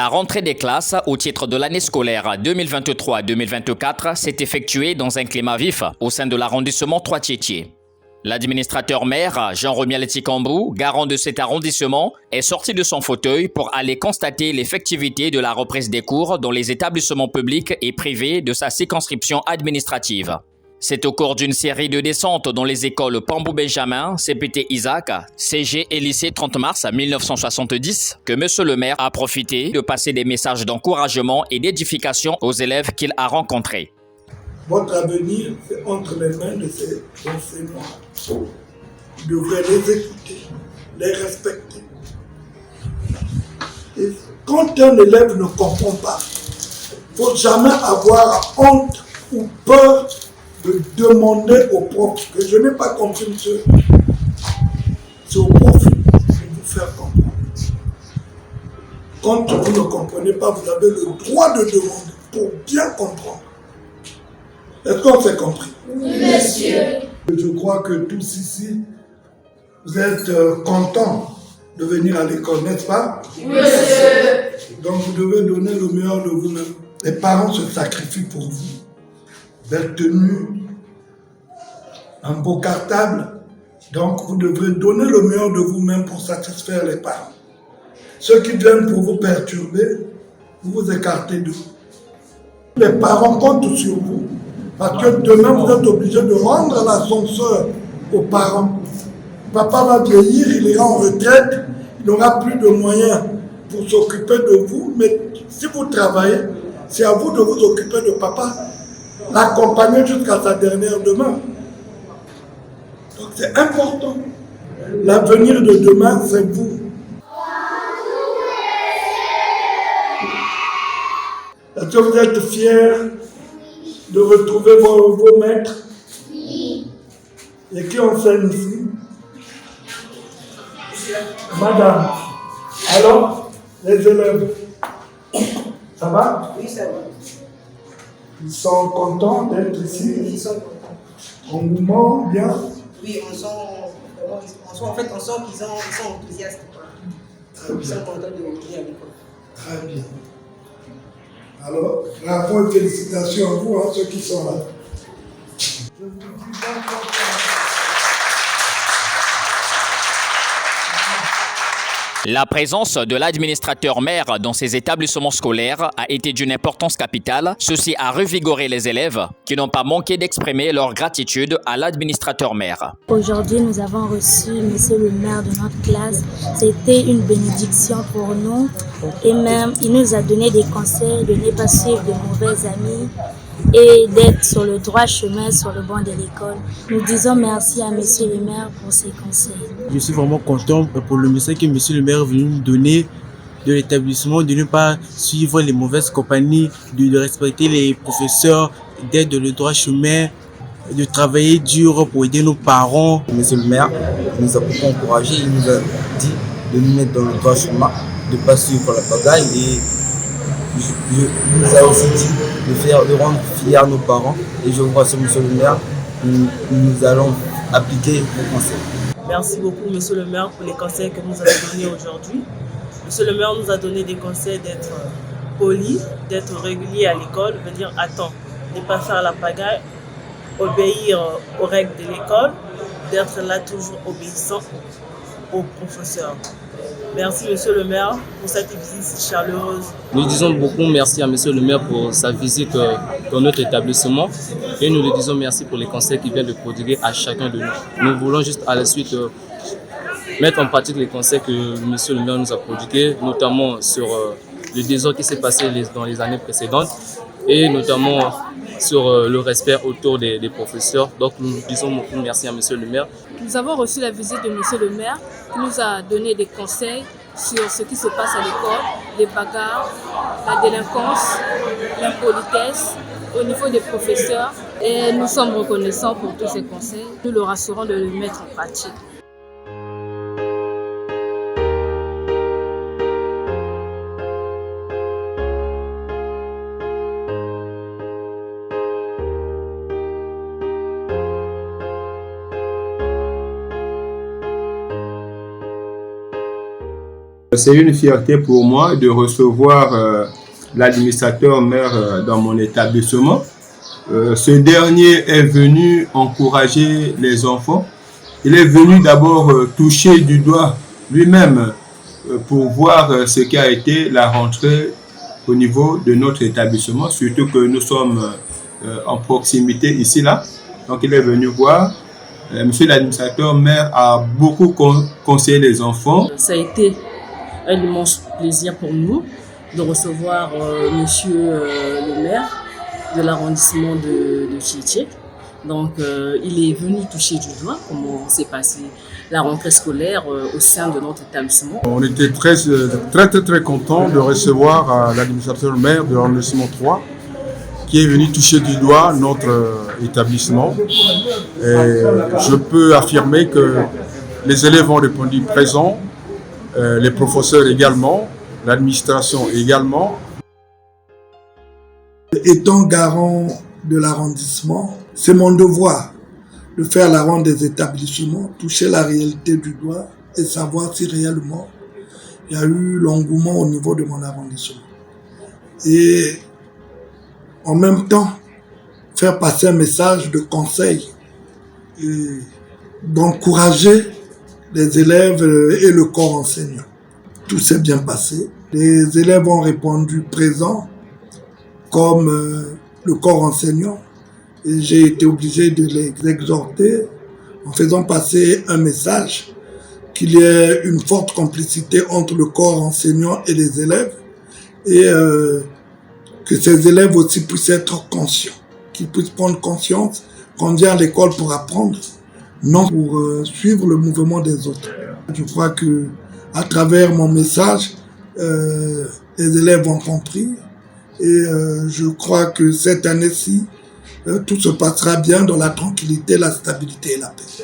La rentrée des classes au titre de l'année scolaire 2023-2024 s'est effectuée dans un climat vif au sein de l'arrondissement Trois-Tietiers. L'administrateur maire, Jean-Romiel Tikambou, garant de cet arrondissement, est sorti de son fauteuil pour aller constater l'effectivité de la reprise des cours dans les établissements publics et privés de sa circonscription administrative. C'est au cours d'une série de descentes dans les écoles Pambou Benjamin, CPT Isaac, CG et lycée 30 mars 1970 que M. le maire a profité de passer des messages d'encouragement et d'édification aux élèves qu'il a rencontrés. Votre avenir, c'est entre les mains de ces enseignants. Vous devrez les écouter, les respecter. Et quand un élève ne comprend pas, il ne faut jamais avoir honte ou peur de demander au prof que je n'ai pas compris, monsieur. C'est au prof de vous faire comprendre. Quand vous ne comprenez pas, vous avez le droit de demander pour bien comprendre. Est-ce qu'on s'est compris? Oui, monsieur. Je crois que tous ici, vous êtes contents de venir à l'école, n'est-ce pas? Oui, monsieur. Donc vous devez donner le meilleur de vous-même. Les parents se sacrifient pour vous. Belle tenue, un beau cartable. Donc vous devrez donner le meilleur de vous-même pour satisfaire les parents. Ceux qui viennent pour vous perturber, vous vous écartez d'eux. Les parents comptent sur vous. Parce que demain, vous êtes obligé de rendre l'ascenseur aux parents. Papa va vieillir, il ira en retraite, il n'aura plus de moyens pour s'occuper de vous. Mais si vous travaillez, c'est à vous de vous occuper de papa, l'accompagner jusqu'à sa dernière demeure. Donc c'est important. L'avenir de demain, c'est vous. Est-ce que vous êtes fiers de retrouver vos maîtres? Oui. Et qui enseigne ici? Madame. Alors, les élèves, ça va? Oui, ça va. Ils sont contents d'être ici? Ils sont contents. En mouvement, bien? Oui, on sent qu'ils sont enthousiastes. Ils sont contents de venir à l'école. Très bien. Alors, bravo et félicitations à vous, ceux qui sont là. Je vous dis bon courage. La présence de l'administrateur maire dans ces établissements scolaires a été d'une importance capitale. Ceci a revigoré les élèves qui n'ont pas manqué d'exprimer leur gratitude à l'administrateur maire. Aujourd'hui, nous avons reçu monsieur le maire de notre classe. C'était une bénédiction pour nous et même il nous a donné des conseils de ne pas suivre de mauvais amis et d'être sur le droit chemin, sur le banc de l'école. Nous disons merci à monsieur le maire pour ses conseils. Je suis vraiment content pour le message que monsieur le maire est venu nous donner de l'établissement, de ne pas suivre les mauvaises compagnies, de respecter les professeurs, d'être dans le droit chemin, de travailler dur pour aider nos parents. Monsieur le maire nous a beaucoup encouragés, il nous a dit de nous mettre dans le droit chemin, de ne pas suivre la pagaille et il nous a aussi dit de rendre fiers nos parents. Et je vous rassure, monsieur le maire, nous allons appliquer vos conseils. Merci beaucoup, monsieur le maire, pour les conseils que vous nous avez donnés aujourd'hui. Monsieur le maire nous a donné des conseils d'être poli, d'être régulier à l'école, de dire à temps, de ne pas faire la pagaille, obéir aux règles de l'école, d'être là toujours obéissant aux professeurs. Merci, monsieur le maire, pour cette visite si chaleureuse. Nous disons beaucoup merci à monsieur le maire pour sa visite dans notre établissement et nous lui disons merci pour les conseils qu'il vient de prodiguer à chacun de nous. Nous voulons juste à la suite mettre en pratique les conseils que monsieur le maire nous a prodigués, notamment sur le désordre qui s'est passé dans les années précédentes et notamment sur le respect autour des professeurs. Donc nous disons beaucoup merci à monsieur le maire. Nous avons reçu la visite de monsieur le maire qui nous a donné des conseils sur ce qui se passe à l'école, les bagarres, la délinquance, l'impolitesse au niveau des professeurs. Et nous sommes reconnaissants pour tous ces conseils. Nous le rassurons de le mettre en pratique. C'est une fierté pour moi de recevoir l'administrateur maire dans mon établissement. Ce dernier est venu encourager les enfants. Il est venu d'abord toucher du doigt lui-même pour voir ce qui a été la rentrée au niveau de notre établissement, surtout que nous sommes en proximité ici, là. Donc il est venu voir. Monsieur l'administrateur maire a beaucoup conseillé les enfants. Ça a été un immense plaisir pour nous de recevoir monsieur le maire de l'arrondissement de Tchétché. Donc il est venu toucher du doigt comment s'est passée la rentrée scolaire au sein de notre établissement. On était très contents de recevoir l'administrateur maire de l'arrondissement 3 qui est venu toucher du doigt notre établissement. Et je peux affirmer que les élèves ont répondu présents, les professeurs également, l'administration également. Étant garant de l'arrondissement, c'est mon devoir de faire la ronde des établissements, toucher la réalité du doigt et savoir si réellement il y a eu l'engouement au niveau de mon arrondissement. Et en même temps, faire passer un message de conseil et d'encourager les élèves et le corps enseignant. Tout s'est bien passé. Les élèves ont répondu présents comme le corps enseignant. Et j'ai été obligé de les exhorter en faisant passer un message qu'il y ait une forte complicité entre le corps enseignant et les élèves et que ces élèves aussi puissent être conscients, qu'ils puissent prendre conscience qu'on vient à l'école pour apprendre, non pour suivre le mouvement des autres. Je crois que à travers mon message, les élèves ont compris et je crois que cette année-ci, tout se passera bien dans la tranquillité, la stabilité et la paix.